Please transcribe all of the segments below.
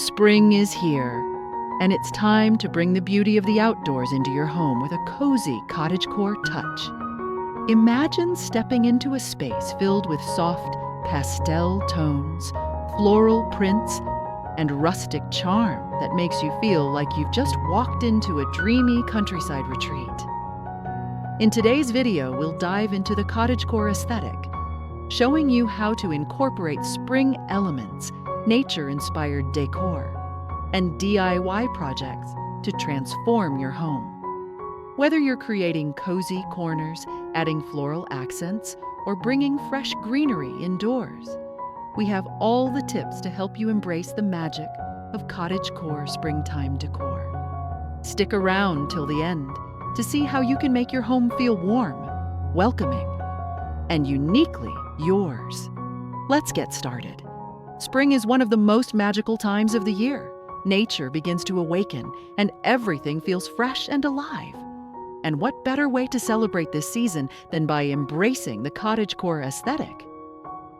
Spring is here, and it's time to bring the beauty of the outdoors into your home with a cozy cottagecore touch. Imagine stepping into a space filled with soft pastel tones, floral prints, and rustic charm that makes you feel like you've just walked into a dreamy countryside retreat. In today's video, we'll dive into the cottagecore aesthetic, showing you how to incorporate spring elements, nature-inspired decor, and DIY projects to transform your home. Whether you're creating cozy corners, adding floral accents, or bringing fresh greenery indoors, we have all the tips to help you embrace the magic of cottagecore springtime decor. Stick around till the end to see how you can make your home feel warm, welcoming, and uniquely yours. Let's get started. Spring is one of the most magical times of the year. Nature begins to awaken, and everything feels fresh and alive. And what better way to celebrate this season than by embracing the cottagecore aesthetic?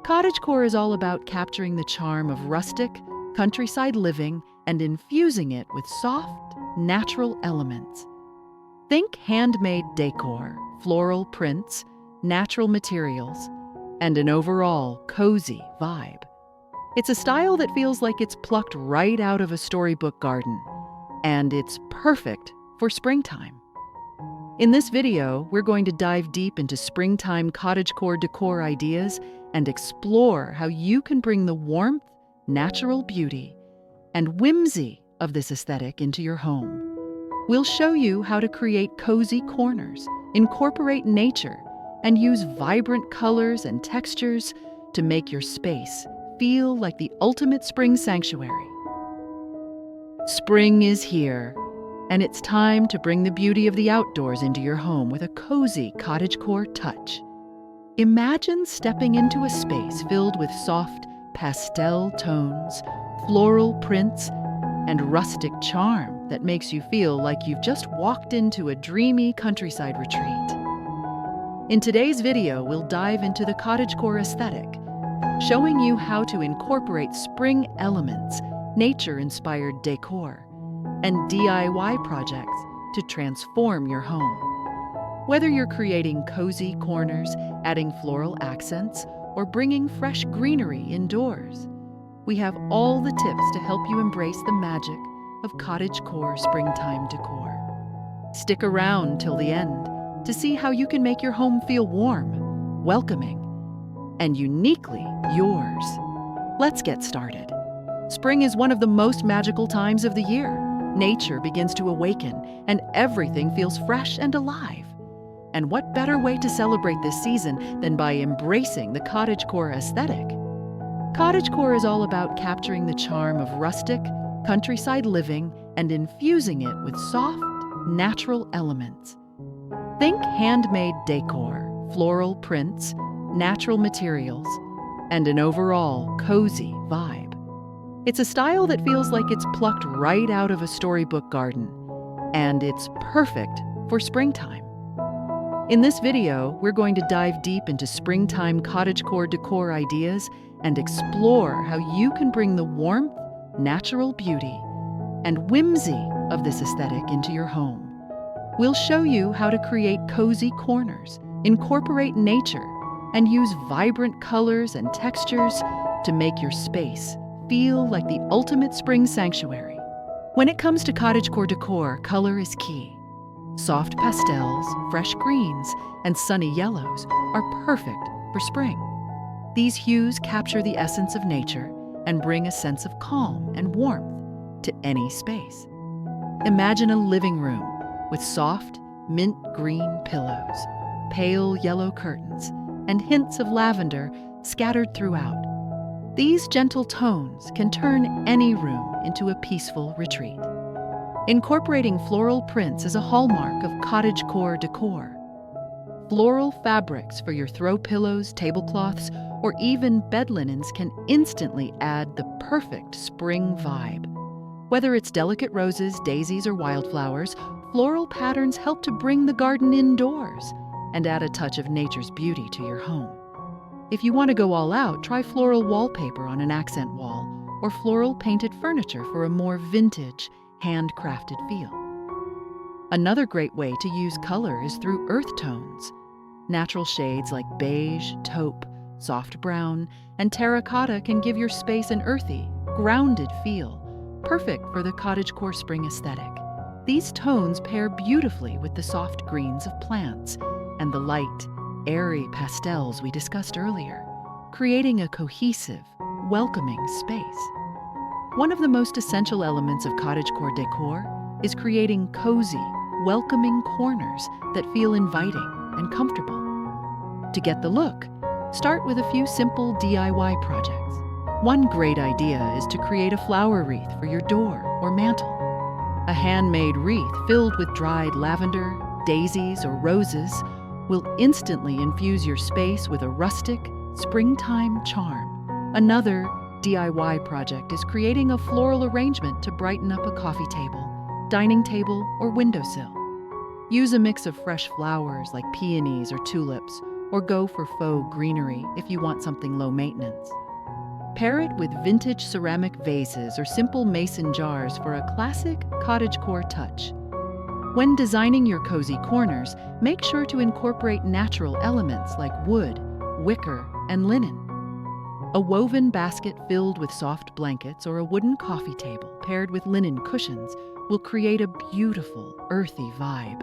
Cottagecore is all about capturing the charm of rustic, countryside living and infusing it with soft, natural elements. Think handmade decor, floral prints, natural materials, and an overall cozy vibe. It's a style that feels like it's plucked right out of a storybook garden, and it's perfect for springtime. In this video, we're going to dive deep into springtime cottagecore decor ideas and explore how you can bring the warmth, natural beauty, and whimsy of this aesthetic into your home. We'll show you how to create cozy corners, incorporate nature, and use vibrant colors and textures to make your space feel like the ultimate spring sanctuary. Spring is here, and it's time to bring the beauty of the outdoors into your home with a cozy cottagecore touch. Imagine stepping into a space filled with soft pastel tones, floral prints, and rustic charm that makes you feel like you've just walked into a dreamy countryside retreat. In today's video, we'll dive into the cottagecore aesthetic, showing you how to incorporate spring elements, nature-inspired decor, and DIY projects to transform your home. Whether you're creating cozy corners, adding floral accents, or bringing fresh greenery indoors, we have all the tips to help you embrace the magic of cottagecore springtime decor. Stick around till the end to see how you can make your home feel warm, welcoming, and uniquely yours. Let's get started. Spring is one of the most magical times of the year. Nature begins to awaken, and everything feels fresh and alive. And what better way to celebrate this season than by embracing the cottagecore aesthetic? Cottagecore is all about capturing the charm of rustic, countryside living and infusing it with soft, natural elements. Think handmade decor, floral prints, natural materials, and an overall cozy vibe. It's a style that feels like it's plucked right out of a storybook garden, and it's perfect for springtime. In this video, we're going to dive deep into springtime cottagecore decor ideas and explore how you can bring the warmth, natural beauty, and whimsy of this aesthetic into your home. We'll show you how to create cozy corners, incorporate nature, and use vibrant colors and textures to make your space feel like the ultimate spring sanctuary. When it comes to cottagecore decor, color is key. Soft pastels, fresh greens, and sunny yellows are perfect for spring. These hues capture the essence of nature and bring a sense of calm and warmth to any space. Imagine a living room with soft, mint green pillows, pale yellow curtains, and hints of lavender scattered throughout. These gentle tones can turn any room into a peaceful retreat. Incorporating floral prints is a hallmark of cottagecore decor. Floral fabrics for your throw pillows, tablecloths, or even bed linens can instantly add the perfect spring vibe. Whether it's delicate roses, daisies, or wildflowers, floral patterns help to bring the garden indoors and add a touch of nature's beauty to your home. If you want to go all out, try floral wallpaper on an accent wall or floral painted furniture for a more vintage, handcrafted feel. Another great way to use color is through earth tones. Natural shades like beige, taupe, soft brown, and terracotta can give your space an earthy, grounded feel, perfect for the cottagecore spring aesthetic. These tones pair beautifully with the soft greens of plants and the light, airy pastels we discussed earlier, creating a cohesive, welcoming space. One of the most essential elements of cottagecore decor is creating cozy, welcoming corners that feel inviting and comfortable. To get the look, start with a few simple DIY projects. One great idea is to create a flower wreath for your door or mantel. A handmade wreath filled with dried lavender, daisies, or roses will instantly infuse your space with a rustic, springtime charm. Another DIY project is creating a floral arrangement to brighten up a coffee table, dining table, or windowsill. Use a mix of fresh flowers like peonies or tulips, or go for faux greenery if you want something low maintenance. Pair it with vintage ceramic vases or simple mason jars for a classic cottagecore touch. When designing your cozy corners, make sure to incorporate natural elements like wood, wicker, and linen. A woven basket filled with soft blankets or a wooden coffee table paired with linen cushions will create a beautiful, earthy vibe.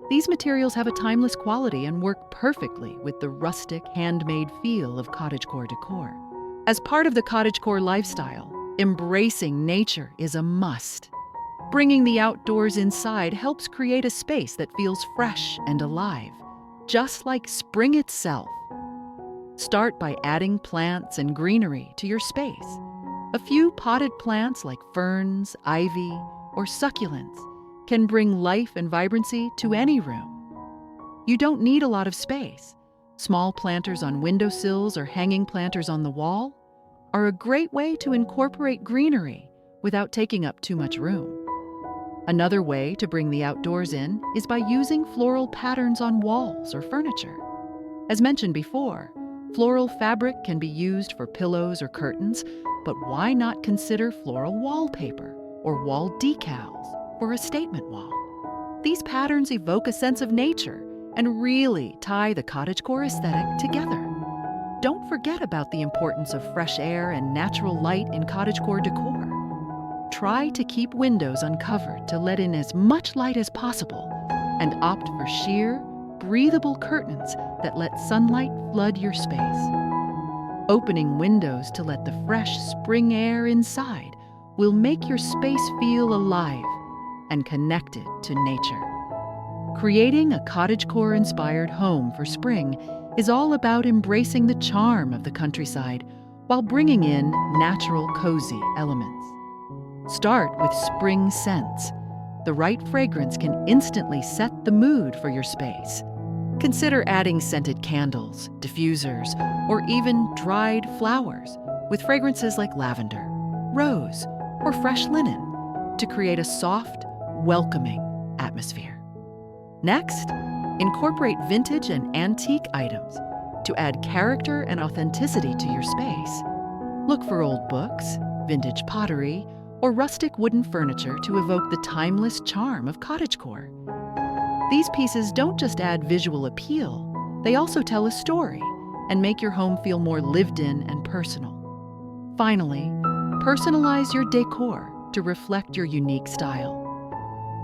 These materials have a timeless quality and work perfectly with the rustic, handmade feel of cottagecore decor. As part of the cottagecore lifestyle, embracing nature is a must. Bringing the outdoors inside helps create a space that feels fresh and alive, just like spring itself. Start by adding plants and greenery to your space. A few potted plants like ferns, ivy, or succulents can bring life and vibrancy to any room. You don't need a lot of space. Small planters on windowsills or hanging planters on the wall are a great way to incorporate greenery without taking up too much room. Another way to bring the outdoors in is by using floral patterns on walls or furniture. As mentioned before, floral fabric can be used for pillows or curtains, but why not consider floral wallpaper or wall decals for a statement wall? These patterns evoke a sense of nature and really tie the cottagecore aesthetic together. Don't forget about the importance of fresh air and natural light in cottagecore decor. Try to keep windows uncovered to let in as much light as possible and opt for sheer, breathable curtains that let sunlight flood your space. Opening windows to let the fresh spring air inside will make your space feel alive and connected to nature. Creating a cottagecore-inspired home for spring is all about embracing the charm of the countryside while bringing in natural, cozy elements. Start with spring scents. The right fragrance can instantly set the mood for your space. Consider adding scented candles, diffusers, or even dried flowers with fragrances like lavender, rose, or fresh linen to create a soft, welcoming atmosphere. Next, incorporate vintage and antique items to add character and authenticity to your space. Look for old books, vintage pottery, or rustic wooden furniture to evoke the timeless charm of cottagecore. These pieces don't just add visual appeal, they also tell a story and make your home feel more lived in and personal. Finally, personalize your decor to reflect your unique style.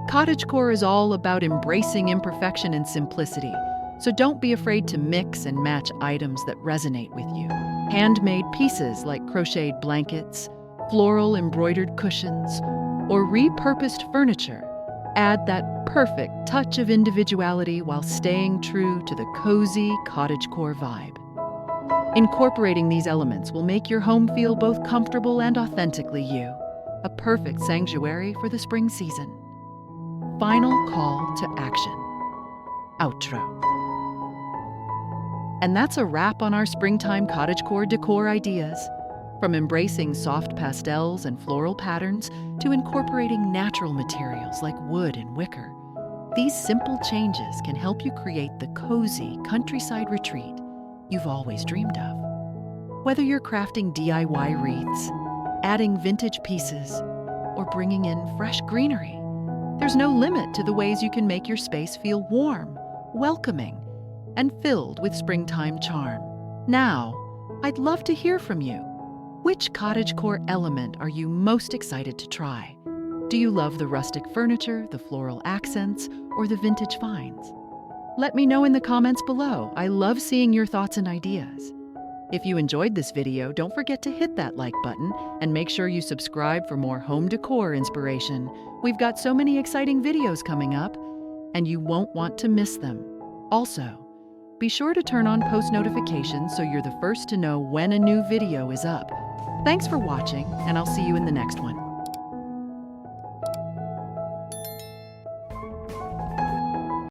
Cottagecore is all about embracing imperfection and simplicity, so don't be afraid to mix and match items that resonate with you. Handmade pieces like crocheted blankets, floral embroidered cushions, or repurposed furniture add that perfect touch of individuality while staying true to the cozy cottagecore vibe. Incorporating these elements will make your home feel both comfortable and authentically you, a perfect sanctuary for the spring season. Final call to action. Outro. And that's a wrap on our springtime cottagecore decor ideas. From embracing soft pastels and floral patterns to incorporating natural materials like wood and wicker, these simple changes can help you create the cozy countryside retreat you've always dreamed of. Whether you're crafting DIY wreaths, adding vintage pieces, or bringing in fresh greenery. There's no limit to the ways you can make your space feel warm, welcoming, and filled with springtime charm. Now, I'd love to hear from you. Which cottagecore element are you most excited to try? Do you love the rustic furniture, the floral accents, or the vintage finds? Let me know in the comments below. I love seeing your thoughts and ideas. If you enjoyed this video, don't forget to hit that like button and make sure you subscribe for more home decor inspiration. We've got so many exciting videos coming up, and you won't want to miss them. Also, be sure to turn on post notifications so you're the first to know when a new video is up. Thanks for watching, and I'll see you in the next one.